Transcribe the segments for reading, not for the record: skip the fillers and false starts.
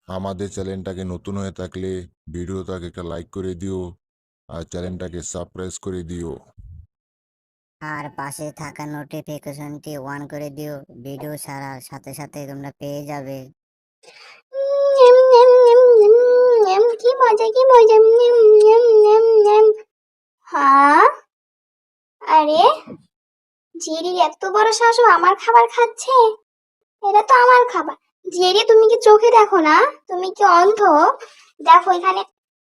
আমাদের চ্যানেলটাকে নতুন হয়ে থাকলে ভিডিওটাকে একটা লাইক করে দিও আর চ্যানেলটাকে সাবস্ক্রাইব করে দিও। আর পাশে থাকা নোটিফিকেশনটি অন করে দিও, ভিডিও ছাড়ার সাথে সাথে তোমরা পেয়ে যাবে। কি মজা কি মজা। হ্যাঁ, আরে জেরির এত বড় সাহস, আমার খাবার খাচ্ছে। এটা তো আমার খাবার। জেরি, তুমি কি চোখে দেখো না? তুমি কি অন্ধ? দেখো এখানে,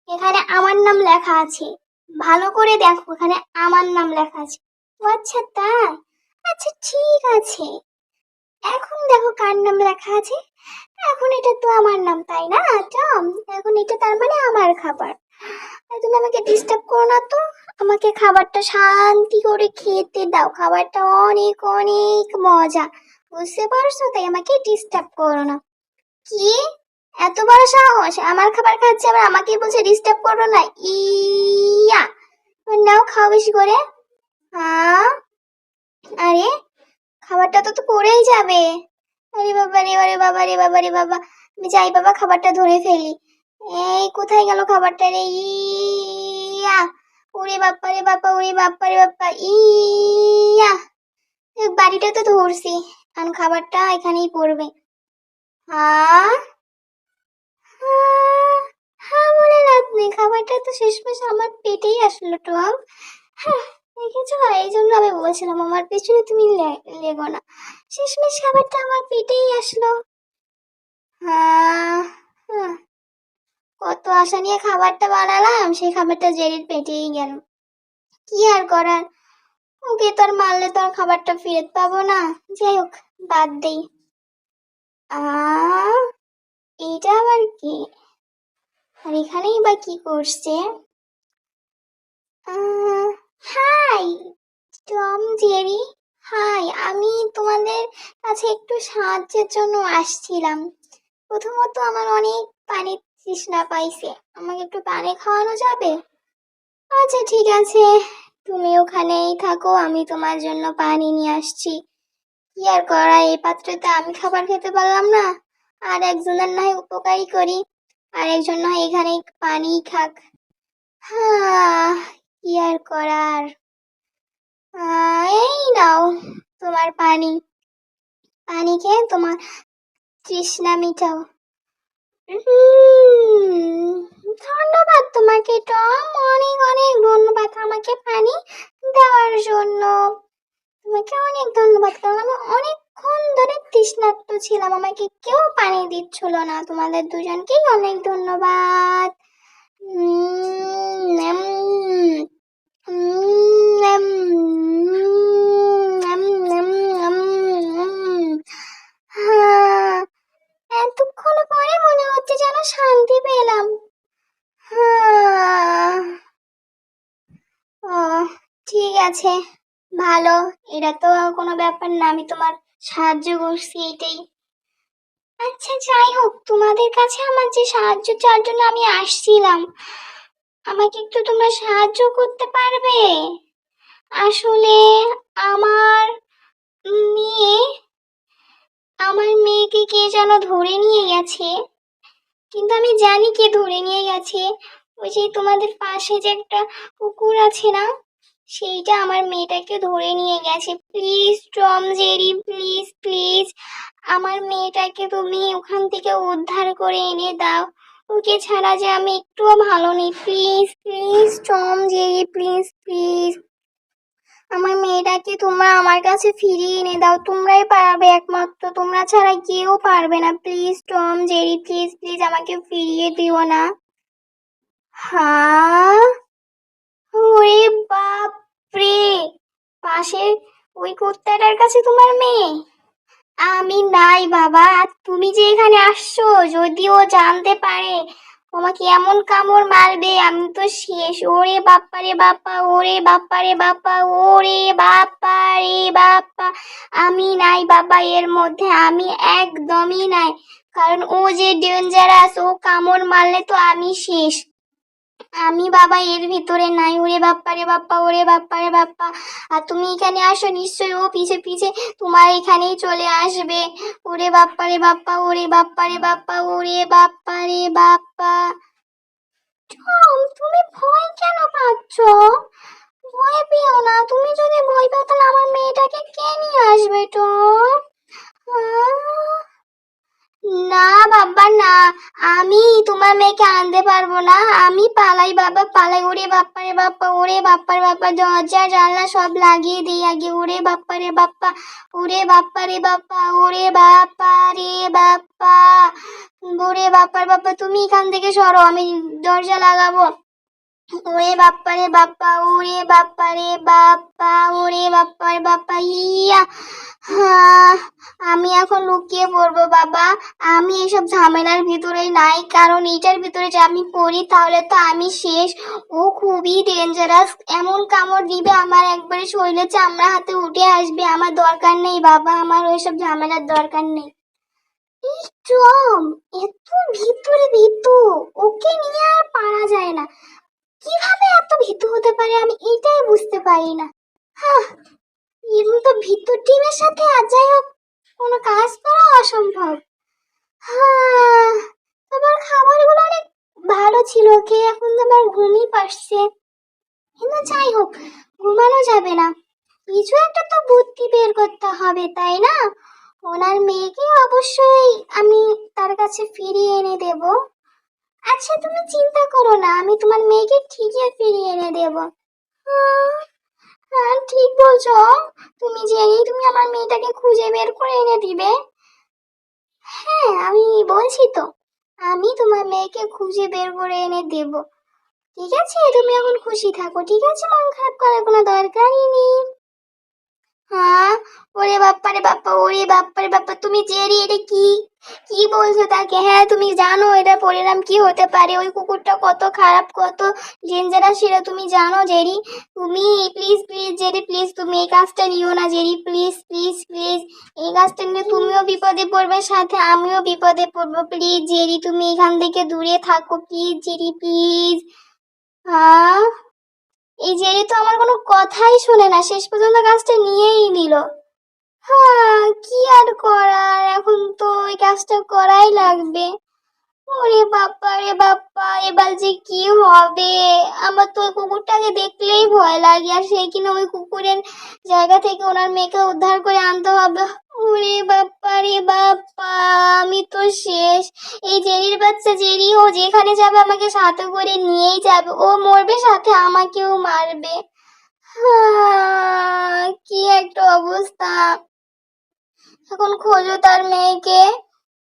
এখানে আমার নাম লেখা আছে। ভালো করে দেখো, এখানে আমার নাম লেখা আছে। ও আচ্ছা তাই, আচ্ছা ঠিক আছে। এখন দেখো কার নাম লেখা আছে। এখন এটা তো আমার নাম, তাই না টম? এখন এটা তার মানে আমার খাবার। আর তুমি আমাকে ডিস্টার্ব করো না তো। আমাকে খাবারটা শান্তি করে খেতে দাও। খাবারটা অনেক অনেক মজা, বুঝতে পারছো? তাই আমাকে ডিস্টার্ব করো না। কি এত বড় সাহস, আমার খাবার খাচ্ছে আবার আমাকে বলছে ডিস্টার্ব করো না। ইয়া, নাও খাও বেশি করে। হ্যাঁ, আরে খাবারটা তো পড়েই যাবে। আরে বাবা রে, আরে বাবা রে, বাবা রে বাবা। আমি যাই বাবা, খাবারটা ধরে ফেলি। এই কোথায় গেল খাবারটা রে? ইয়া, ওরে বাপ্পা রে বাপ্পা, ওরে বাপ্পা রে বাপ্পা। ইয়া, বাড়িটা তো ধরছি, কারণ খাবারটা এখানেই পড়বে। হ্যাঁ হ্যাঁ, হ্যাঁ বলে লাভ নেই, খাবারটা তো শেষমেশ আমার পেটেই আসলো টম। হ্যাঁ, দেখেছো, এই জন্য আমি বলছিলাম আমার পেছনে তুমি লেগো না। শেষমেশ খাবারটা আমার পেটেই আসলো। হ্যাঁ হ্যাঁ, কত আশা নিয়ে খাবারটা বানালাম, সেই খাবারটা জেরির পেটেই গেল। কি আর করার, ওকে তো আর মারলে তো আর খাবারটা ফেরত পাবো না। যাই হোক, বাদ দেই। আ এইটা আবার কি? আর এখানেই বা কি করছে? High Tom, Jerry. হাই, আমি তোমাদের কাছে একটু সাহায্যের জন্য আসছিলাম। প্রথমত আমার অনেক পানির তৃষ্ণা পাইছে, আমাকে একটু পানি খাওয়ানো যাবে? আচ্ছা ঠিক আছে, তুমি ওখানেই থাকো, আমি তোমার জন্য পানি নিয়ে আসছি। কি আর করা, এই পাত্রতে আমি খাবার খেতে পারলাম না, আর একজনের নয় উপকারই করি, আর একজন নয় এখানে পানি খাক। হ্যাঁ, কি আর করার। এই নাও তোমার পানি, পানি খেয়ে তোমার তৃষ্ণা মিটাও। ধন্যবাদ তোমাকে টম, অনেক অনেক ধন্যবাদ আমাকে পানি দেওয়ার জন্য। তোমাকে অনেক ধন্যবাদ, কারণ আমি অনেকক্ষণ ধরে তৃষ্ণার্ত ছিলাম, আমাকে কেউ পানি দিচ্ছিল না। তোমাদের দুজনকেই অনেক ধন্যবাদ। উম, উম, উম, হ্যাঁ, এতক্ষণ পরে মনে হচ্ছে যেন শান্তি পেলাম। হ্যাঁ, ও ঠিক আছে, ভালো। এটা তো কোনো ব্যাপার না, আমি তোমার সাহায্য করছি এইটাই। আচ্ছা যাই হোক, তোমাদের কাছে আমার যে সাহায্য চাওয়ার জন্য আমি আসছিলাম, আমাকে একটু তোমরা সাহায্য করতে পারবে? আসলে আমার মেয়ে, আমার মেয়েকে কে যেন ধরে নিয়ে গেছে, কিন্তু আমি জানি কে ধরে নিয়ে গেছে। ওই যে তোমাদের পাশে যে একটা পুকুর আছে না, সেইটা আমার মেয়েটাকে ধরে নিয়ে গেছে। Please Tom, Jerry, please please আমার মেয়েটাকে তুমি ওখান থেকে উদ্ধার করে এনে দাও। ওকে ছাড়া যে আমি একটুও ভালো নেই। Please please Tom, Jerry, please please আমার মেয়েটাকে তোমরা আমার কাছে ফিরিয়ে এনে দাও। তোমরাই পারবে একমাত্র, তোমরা ছাড়া কেউ পারবে না। Please Tom, Jerry, please please আমাকে ফিরিয়ে দিও না। হ্যাঁ, ওরে বাপ রে, পাশে ওই কুত্তাটার কাছে তোমার মেয়ে? আমি নাই বাবা, তুমি যে এখানে আসছো, যদি ও জানতে পারে তোমাকে এমন কামড় মারবে, আমি তো শেষ। ওরে বাপ্পা রে বাপ্পা, ওরে বাপ্পা রে বাপ্পা, ওরে বাপ্পা রে বাপ্পা। আমি নাই বাবা এর মধ্যে, আমি একদমই নাই, কারণ ও যে ডেঞ্জারাস, ও কামড় মারলে তো আমি শেষ। আমি বাবা এর ভিতরে নাই। ওরে বাপ্পা রে বাপ্পা, ওরে বাপ্পা রে বাপ্পা। আর তুমি এখানে আসো, নিশ্চয়ই ও পিছে পিছে তোমার এখানেই চলে আসবে। ওরে বাপ্পা রে বাপ্পা, ওরে বাপ্পা রে বাপ্পা, ওরে বাপ্পা রে বাপ্পা। টম, তুমি ভয় কেন পাচ্ছ? ভয় পেও না। তুমি যদি ভয় পাও তাহলে আমার মেয়েটাকে কে নিয়ে আসবে টম? আহ, না বাবা না, আমি তোমার মেয়েকে আনতে পারবো না। আমি পালাই বাবা, পালাই। ওরে বাপ্পা রে বাপ্পা, ওরে বাপ্পা রে বাপ্পা, দরজা জানলা সব লাগিয়ে দিই আগে। ওরে বাপ্পা রে বাপ্পা, ওরে বাপ্পা রে বাপ্পা, ওরে বাপ্পা রে বাপ্পা, ওরে বাপ্পা রে বাপ্পা। তুমি এখান থেকে সরো, আমি দরজা লাগাবো। ওরে বাপ্পা রে বাপ্পা, ওরে বাপ্পা রে বাপ্পা, ওরে বাপ্পা রে বাপ্পা, ইয়া। হ্যাঁ, আমি এখন লুকিয়ে পড়বো বাবা। আমি এসব ঝামেলার ভিতরে নাই, কারণ এটার ভিতরে যে আমি পড়ি তাহলে তো আমি শেষ। ও খুবই ডেঞ্জারাস, এমন কামড় দিবে আমার একবারে শরীরে চামড়া হাতে উঠে আসবে। আমার দরকার নেই বাবা, আমার ওইসব ঝামেলার দরকার নেই। এই টম, এত ভিতরে ভীতু, ওকে নিয়ে আর পারা যায় না। কিভাবে এত ভীতু হতে পারে আমি এটাই বুঝতে পারি না। হ্যাঁ, এরকম তো ভীতু টিমের সাথে আর যাই হোক কোনো কাজ করা অসম্ভব। হ্যাঁ, তোমার খাবারগুলো অনেক ভালো ছিল, খেয়ে এখন তো আমার ঘুমই পাচ্ছে। কিন্তু যাই হোক, ঘুমানো যাবে না, কিছু একটা তো বুদ্ধি বের করতে হবে, তাই না? ওনার মেয়েকে অবশ্যই আমি তার কাছে ফিরিয়ে এনে দেব। আচ্ছা, তুমি চিন্তা করো না, আমি তোমার মেয়েকে ঠিকই ফিরিয়ে এনে দেব। আহ, হ্যাঁ, ঠিক বলছো। তুমি জেনেই তুমি আমার মেয়েটাকে খুঁজে বের করে এনে দিবে। হ্যাঁ, আমি বলছি তো, আমি তোমার মেয়েকে খুঁজে বের করে এনে দেব। ঠিক আছে, তুমি এখন খুশি থাকো, ঠিক আছে? মন খারাপ করার কোনো দরকারই নেই। হ্যাঁ, ওরে বাপ্পা রে বাপ্পা, ওরে বাপ্পা রে বাপ্পা, তুমি জেরি এটা কি কি বলছো তাকে? হ্যাঁ, তুমি জানো এটার পরিণাম কি হতে পারে? ওই কুকুরটা কত খারাপ, কত ডেঞ্জারাস সেটা তুমি জানো জেরি। তুমি প্লিজ প্লিজ জেরি, প্লিজ তুমি এই কাজটা নিও না জেরি, প্লিজ প্লিজ প্লিজ। এই কাজটা নিয়ে তুমিও বিপদে পড়বে, সাথে আমিও বিপদে পড়বো। প্লিজ জেরি, তুমি এখান থেকে দূরে থাকো, প্লিজ জেরি, প্লিজ। হ্যাঁ, এই জেরি তো আমার কোনো কথাই শোনে না, শেষ পর্যন্ত কাজটা নিয়েই নিল। হ্যাঁ, কি আর করার, এখন তো ওই কাজটা করাই লাগবে। ওরে বাপ্পা রে বাপ্পা, এবার যে কি হবে? আমার তো ওই কুকুরটাকে দেখলেই ভয় লাগে, আর সেই কিনা ওই কুকুরের জায়গা থেকে ওনার মেয়েকে উদ্ধার করে আনতে হবে। ওরে বাপ্পা রে বাপ্পা, আমি তো শেষ। এই জেরির বাচ্চা জেরি, ও যেখানে যাবে আমাকে সাথে করে নিয়েই যাবে, ও মরবে সাথে আমাকেও মারবে। কি একটা অবস্থা। এখন খোঁজো তার মেয়েকে।